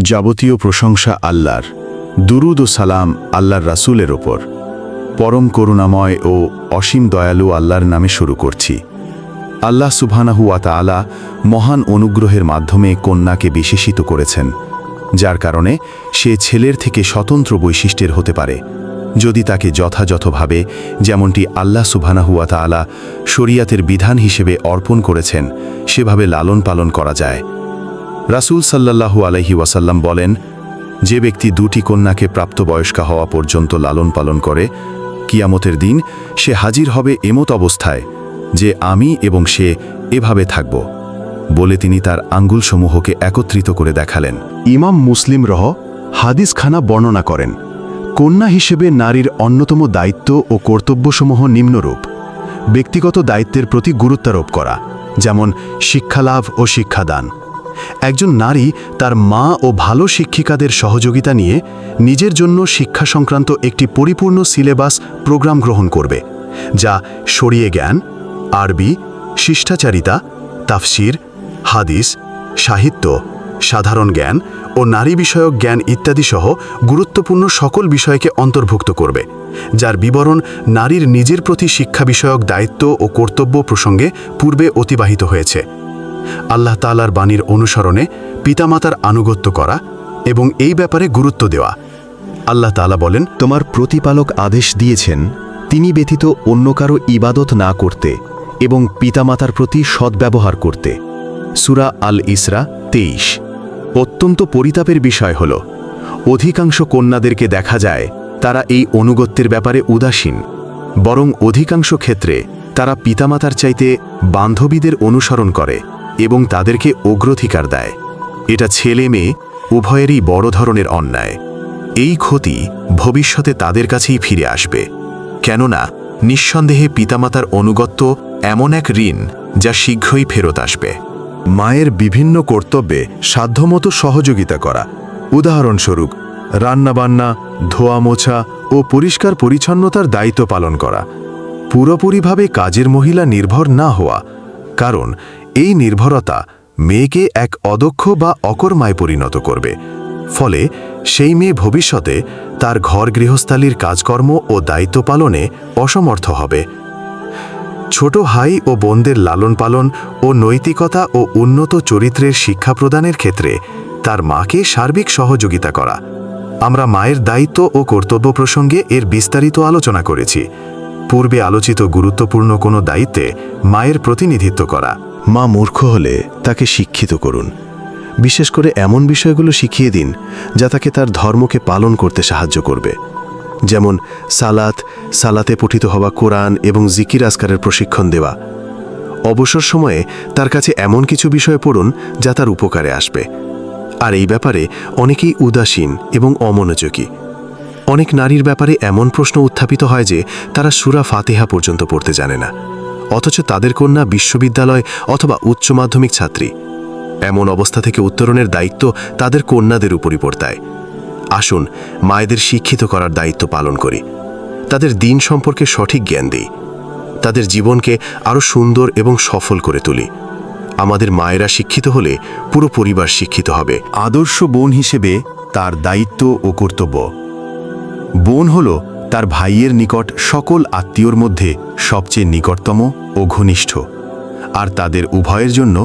যাবতীয় প্রশংসা আল্লাহর। দুরুদ ও সালাম আল্লাহর রাসূলের ওপর। পরম করুণাময় ও অসীম দয়ালু আল্লাহর নামে শুরু করছি। আল্লাহ সুবহানাহু ওয়া তাআলা মহান অনুগ্রহের মাধ্যমে কন্যাকে বিশেষিত করেছেন, যার কারণে সে ছেলের থেকে স্বতন্ত্র বৈশিষ্ট্যের হতে পারে, যদি তাকে যথাযথভাবে, যেমনটি আল্লাহ সুবহানাহু ওয়া তাআলা শরিয়াতের বিধান হিসেবে অর্পণ করেছেন, সেভাবে লালন পালন করা যায়। রাসূল সাল্লাল্লাহু আলাইহি ওয়াসাল্লাম বলেন, যে ব্যক্তি দুটি কন্যাকে প্রাপ্তবয়স্কা হওয়া পর্যন্ত লালন পালন করে, কিয়ামতের দিন সে হাজির হবে এমত অবস্থায় যে আমি এবং সে এভাবে থাকব, বলে তিনি তার আঙ্গুলসমূহকে একত্রিত করে দেখালেন। ইমাম মুসলিম হাদিসখানা বর্ণনা করেন, কন্যা হিসেবে নারীর অন্যতম দায়িত্ব ও কর্তব্যসমূহ নিম্নরূপ: ব্যক্তিগত দায়িত্বের প্রতি গুরুত্বারোপ করা, যেমন শিক্ষালাভ ও শিক্ষাদান। একজন নারী তার মা ও ভালো শিক্ষিকাদের সহযোগিতা নিয়ে নিজের জন্য শিক্ষা সংক্রান্ত একটি পরিপূর্ণ সিলেবাস প্রোগ্রাম গ্রহণ করবে, যা শরীয় জ্ঞান, আরবি, শিষ্টাচারিতা, তাফসির, হাদিস, সাহিত্য, সাধারণ জ্ঞান ও নারী বিষয়ক জ্ঞান ইত্যাদি সহ গুরুত্বপূর্ণ সকল বিষয়কে অন্তর্ভুক্ত করবে, যার বিবরণ নারীর নিজের প্রতি শিক্ষা বিষয়ক দায়িত্ব ও কর্তব্য প্রসঙ্গে পূর্বে অতিবাহিত হয়েছে। আল্লাহ তাআলার বাণীর অনুসরণে পিতামাতার আনুগত্য করা এবং এই ব্যাপারে গুরুত্ব দেওয়া। আল্লাহ তাআলা বলেন, তোমার প্রতিপালক আদেশ দিয়েছেন তিনি ব্যতীত অন্য কারো ইবাদত না করতে এবং পিতামাতার প্রতি সদ্ব্যবহার করতে। সূরা আল ইসরা 23। অত্যন্ত পরিতাপের বিষয় হল, অধিকাংশ কন্যাদেরকে দেখা যায় তারা এই অনুগত্যের ব্যাপারে উদাসীন, বরং অধিকাংশ ক্ষেত্রে তারা পিতামাতার চাইতে বান্ধবীদের অনুসরণ করে এবং তাদেরকে অগ্রাধিকার দেয়। এটা ছেলে মেয়ে উভয়েরই বড় ধরনের অন্যায়। এই ক্ষতি ভবিষ্যতে তাদের কাছেই ফিরে আসবে, কেননা নিঃসন্দেহে পিতামাতার অনুগত্য এমন এক ঋণ যা শীঘ্রই ফেরত আসবে। মায়ের বিভিন্ন কর্তব্যে সাধ্যমতো সহযোগিতা করা, উদাহরণস্বরূপ রান্নাবান্না, ধোয়া মোছা ও পরিষ্কার পরিচ্ছন্নতার দায়িত্ব পালন করা। পুরোপুরিভাবে কাজের মহিলা নির্ভর না হওয়া, কারণ এই নির্ভরতা মেয়েকে এক অদক্ষ বা অকর্মায় পরিণত করবে, ফলে সেই মেয়ে ভবিষ্যতে তার ঘর গৃহস্থালির কাজকর্ম ও দায়িত্ব পালনে অসমর্থ হবে। ছোট ভাই ও বোনদের লালন পালন ও নৈতিকতা ও উন্নত চরিত্রের শিক্ষা প্রদানের ক্ষেত্রে তার মাকে সার্বিক সহযোগিতা করা। আমরা মায়ের দায়িত্ব ও কর্তব্য প্রসঙ্গে এর বিস্তারিত আলোচনা করেছি। পূর্বে আলোচিত গুরুত্বপূর্ণ কোনো দায়িত্বে মায়ের প্রতিনিধিত্ব করা। মা মূর্খ হলে তাকে শিক্ষিত করুন, বিশেষ করে এমন বিষয়গুলো শিখিয়ে দিন যা তাকে তার ধর্মকে পালন করতে সাহায্য করবে, যেমন সালাতে পঠিত হওয়া কোরআন এবং জিকির আজকারের প্রশিক্ষণ দেওয়া। অবসর সময়ে তার কাছে এমন কিছু বিষয় পড়ুন যা তার উপকারে আসবে। আর এই ব্যাপারে অনেকেই উদাসীন এবং অমনোযোগী। অনেক নারীর ব্যাপারে এমন প্রশ্ন উত্থাপিত হয় যে তারা সূরা ফাতিহা পর্যন্ত পড়তে জানে না, অথচ তাদের কন্যা বিশ্ববিদ্যালয় অথবা উচ্চ মাধ্যমিক ছাত্রী। এমন অবস্থা থেকে উত্তরণের দায়িত্ব তাদের কন্যাদের উপরই বর্তায়। আসুন মায়েদের শিক্ষিত করার দায়িত্ব পালন করি, তাদের দিন সম্পর্কে সঠিক জ্ঞান দিই, তাদের জীবনকে আরও সুন্দর এবং সফল করে তুলি। আমাদের মায়েরা শিক্ষিত হলে পুরো পরিবার শিক্ষিত হবে। আদর্শ বোন হিসেবে তার দায়িত্ব ও কর্তব্য। বোন হল তার ভাইয়ের নিকট সকল আত্মীয়র মধ্যে সবচেয়ে নিকটতম ও ঘনিষ্ঠ, আর তাদের উভয়ের জন্য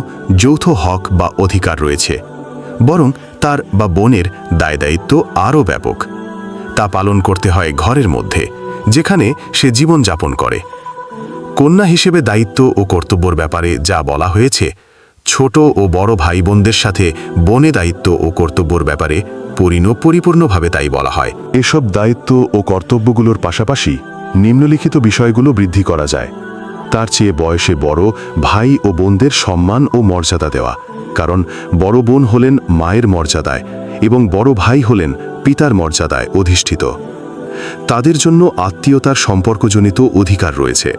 যৌথ হক বা অধিকার রয়েছে। বরং তার বা বোনের দায়দায়িত্ব আরও ব্যাপক। তা পালন করতে হয় ঘরের মধ্যে, যেখানে সে জীবনযাপন করে। কন্যা হিসেবে দায়িত্ব ও কর্তব্যের ব্যাপারে যা বলা হয়েছে, ছোট ও বড় ভাই বোনদের সাথে বোনে দায়িত্ব ও কর্তব্যের ব্যাপারে পরিপূর্ণভাবে তাই বলা হয়। এসব দায়িত্ব ও কর্তব্যগুলোর পাশাপাশি নিম্নলিখিত বিষয়গুলো বৃদ্ধি করা যায়: তার চেয়ে বয়সে বড় ভাই ও বোনদের সম্মান ও মর্যাদা দেওয়া, কারণ বড় বোন হলেন মায়ের মর্যাদায় এবং বড় ভাই হলেন পিতার মর্যাদায় অধিষ্ঠিত। তাদের জন্য আত্মীয়তার সম্পর্কজনিত অধিকার রয়েছে,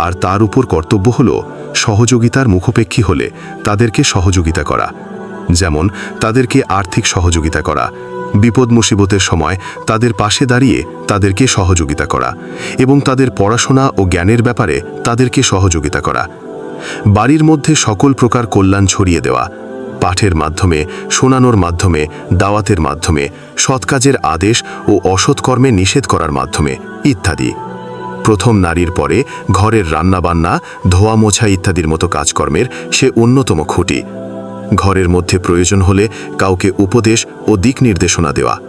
আর তার উপর কর্তব্য হল সহযোগিতার মুখাপেক্ষী হলে তাদেরকে সহযোগিতা করা, যেমন তাদেরকে আর্থিক সহযোগিতা করা, বিপদ মুসিবতের সময় তাদের পাশে দাঁড়িয়ে তাদেরকে সহযোগিতা করা এবং তাদের পড়াশোনা ও জ্ঞানের ব্যাপারে তাদেরকে সহযোগিতা করা। বাড়ির মধ্যে সকল প্রকার কল্যাণ ছড়িয়ে দেওয়া, পাঠের মাধ্যমে, শোনানোর মাধ্যমে, দাওয়াতের মাধ্যমে, সৎ কাজের আদেশ ও অসৎ কর্মে নিষেধ করার মাধ্যমে ইত্যাদি। প্রথম নারীর পরে ঘরের রান্নাবান্না, ধোয়া মোছা ইত্যাদির মতো কাজকর্মের সে অন্যতম খুঁটি। ঘরের মধ্যে প্রয়োজন হলে কাউকে উপদেশ ও দিক নির্দেশনা দেওয়া,